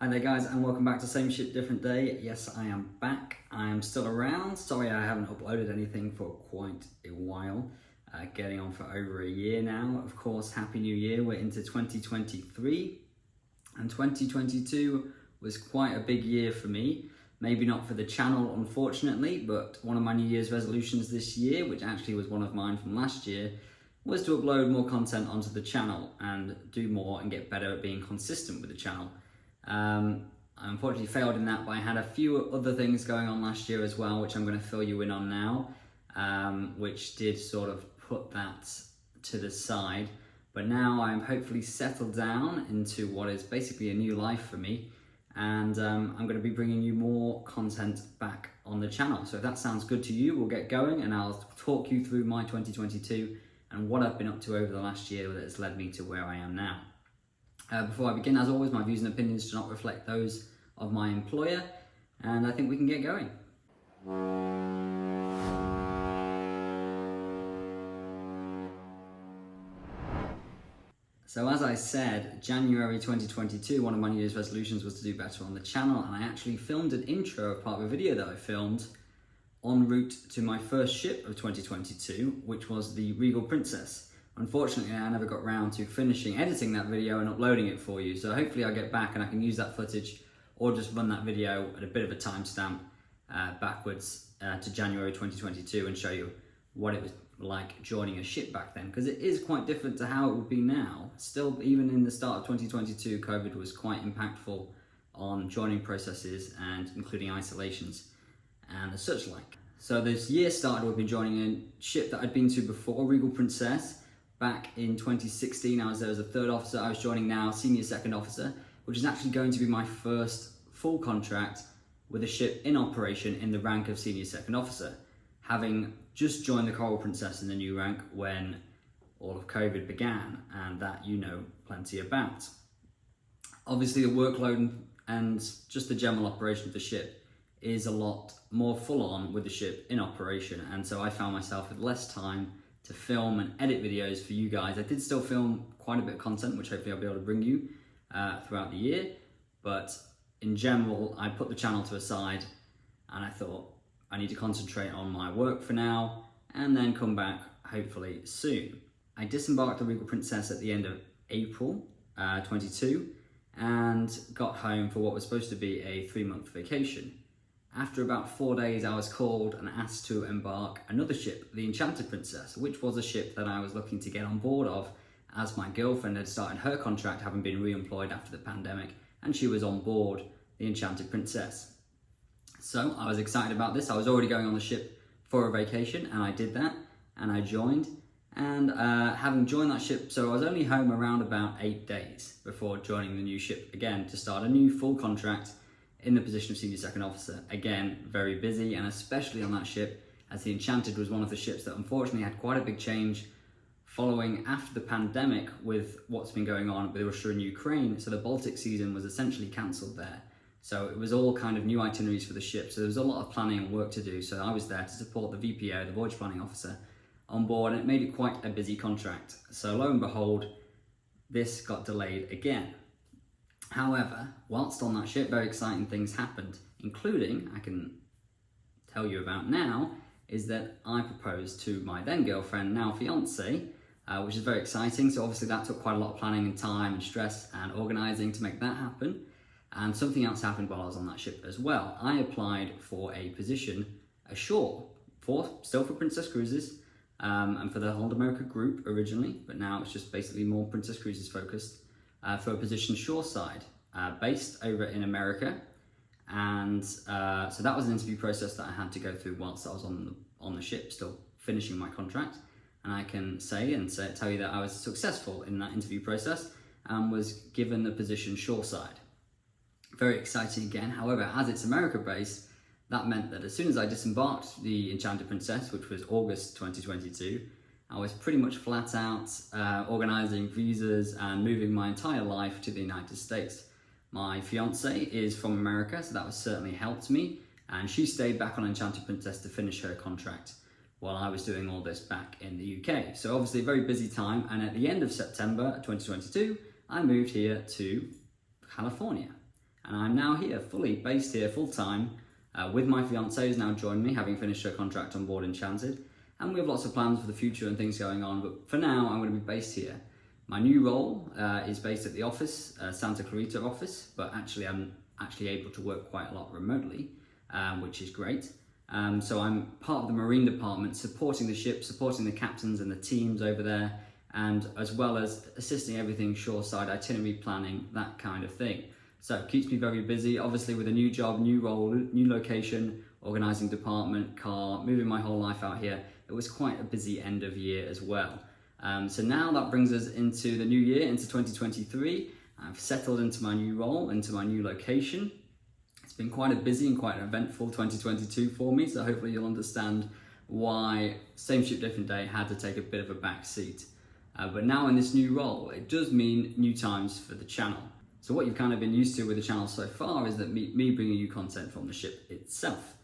Hi there guys, and welcome back to Same Shit Different Day. Yes, I am back. I am still around. Sorry I haven't uploaded anything for quite a while. Getting on for over a year now. Of course, Happy New Year. We're into 2023. And 2022 was quite a big year for me. Maybe not for the channel, unfortunately, but one of my New Year's resolutions this year, which actually was one of mine from last year, was to upload more content onto the channel and do more and get better at being consistent with the channel. I unfortunately failed in that, but I had a few other things going on last year as well, which I'm going to fill you in on now, which did sort of put that to the side. But now I'm hopefully settled down into what is basically a new life for me, and I'm going to be bringing you more content back on the channel. So if that sounds good to you, we'll get going and I'll talk you through my 2022 and what I've been up to over the last year that has led me to where I am now. Before I begin, as always, my views and opinions do not reflect those of my employer, and I think we can get going. So as I said, January 2022, one of my New Year's resolutions was to do better on the channel, and I actually filmed an intro of part of a video that I filmed en route to my first ship of 2022, which was the Regal Princess. Unfortunately, I never got around to finishing editing that video and uploading it for you, so hopefully I'll get back and I can use that footage or just run that video at a bit of a timestamp backwards to January 2022 and show you what it was like joining a ship back then, because it is quite different to how it would be now. Still, even in the start of 2022, COVID was quite impactful on joining processes and including isolations and such like. So this year started with me joining a ship that I'd been to before, Regal Princess. Back in 2016, I was there as a third officer. I was joining now senior second officer, which is actually going to be my first full contract with a ship in operation in the rank of senior second officer, having just joined the Coral Princess in the new rank when all of COVID began, and that you know plenty about. Obviously, the workload and just the general operation of the ship is a lot more full on with the ship in operation, and so I found myself with less time to film and edit videos for you guys. I did still film quite a bit of content, which hopefully I'll be able to bring you throughout the year, but in general, I put the channel to a side and I thought I need to concentrate on my work for now and then come back hopefully soon. I disembarked the Regal Princess at the end of April 22 and got home for what was supposed to be a 3-month vacation. After about 4 days, I was called and asked to embark another ship, the Enchanted Princess, which was a ship that I was looking to get on board of, as my girlfriend had started her contract having been re-employed after the pandemic, and she was on board the Enchanted Princess. So I was excited about this. I was already going on the ship for a vacation, and I did that, and I joined. And having joined that ship, so I was only home around about 8 days before joining the new ship again to start a new full contract in the position of senior second officer. Again, very busy, and especially on that ship, as the Enchanted was one of the ships that unfortunately had quite a big change following after the pandemic with what's been going on with Russia and Ukraine. So the Baltic season was essentially cancelled there. So it was all kind of new itineraries for the ship. So there was a lot of planning and work to do. So I was there to support the VPO, the voyage planning officer, on board, and it made it quite a busy contract. So lo and behold, this got delayed again. However, whilst on that ship, very exciting things happened, including, I can tell you about now, is that I proposed to my then girlfriend, now fiance, which is very exciting. So obviously that took quite a lot of planning and time and stress and organising to make that happen. And something else happened while I was on that ship as well. I applied for a position ashore, still for Princess Cruises, and for the Hold America group originally, but now it's just basically more Princess Cruises focused. For a position shoreside, based over in America, and so that was an interview process that I had to go through whilst I was on the ship, still finishing my contract. And I can tell you that I was successful in that interview process and was given the position shoreside. Very exciting again. However, as it's America based, that meant that as soon as I disembarked the Enchanted Princess, which was August 2022. I was pretty much flat out organising visas and moving my entire life to the United States. My fiance is from America, so that was certainly helped me, and she stayed back on Enchanted Princess to finish her contract while I was doing all this back in the UK. So obviously a very busy time, and at the end of September 2022, I moved here to California. and I'm now here, fully based here, full-time, with my fiancée who's now joined me, having finished her contract on board Enchanted, and we have lots of plans for the future and things going on, but for now I'm going to be based here. My new role is based at the office, Santa Clarita office, but actually I'm able to work quite a lot remotely, which is great. So I'm part of the marine department, supporting the ship, supporting the captains and the teams over there, and as well as assisting everything shoreside, itinerary planning, that kind of thing. So it keeps me very busy, obviously with a new job, new role, new location, organising department, car, moving my whole life out here. It was quite a busy end of year as well. So now that brings us into the new year, into 2023. I've settled into my new role, into my new location. It's been quite a busy and quite an eventful 2022 for me, so hopefully you'll understand why Same Ship Different Day had to take a bit of a back seat. But now in this new role, it does mean new times for the channel. So what you've kind of been used to with the channel so far is that me bringing you content from the ship itself.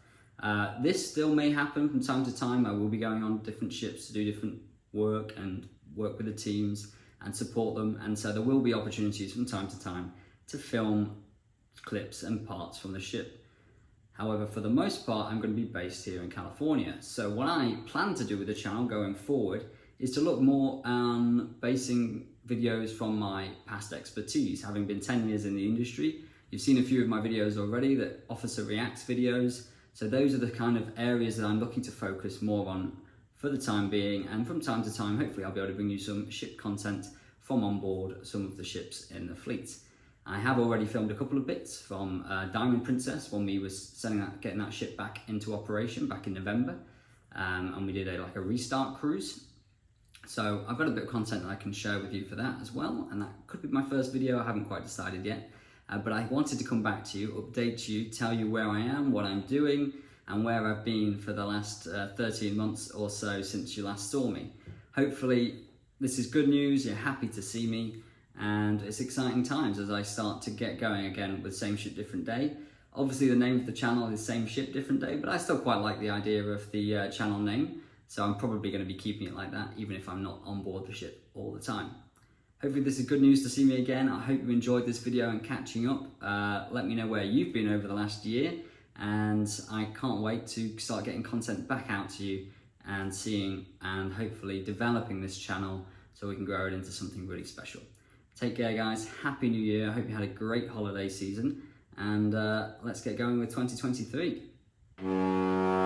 This still may happen from time to time. I will be going on different ships to do different work and work with the teams and support them, and so there will be opportunities from time to time to film clips and parts from the ship. However, for the most part, I'm going to be based here in California. So what I plan to do with the channel going forward is to look more on basing videos from my past expertise. Having been 10 years in the industry, you've seen a few of my videos already, that Officer Reacts videos. So those are the kind of areas that I'm looking to focus more on for the time being, and from time to time, hopefully I'll be able to bring you some ship content from on board some of the ships in the fleet. I have already filmed a couple of bits from Diamond Princess when we was getting that ship back into operation back in November, and we did a restart cruise. So I've got a bit of content that I can share with you for that as well, and that could be my first video. I haven't quite decided yet, but I wanted to come back to you, update you, tell you where I am, what I'm doing, and where I've been for the last 13 months or so since you last saw me. Hopefully this is good news, you're happy to see me, and it's exciting times as I start to get going again with Same Ship Different Day. Obviously the name of the channel is Same Ship Different Day, but I still quite like the idea of the channel name, so I'm probably going to be keeping it like that even if I'm not on board the ship all the time. Hopefully this is good news to see me again. I hope you enjoyed this video and catching up. Let me know where you've been over the last year, and I can't wait to start getting content back out to you and seeing and hopefully developing this channel so we can grow it into something really special. Take care guys, Happy New Year, I hope you had a great holiday season, and let's get going with 2023.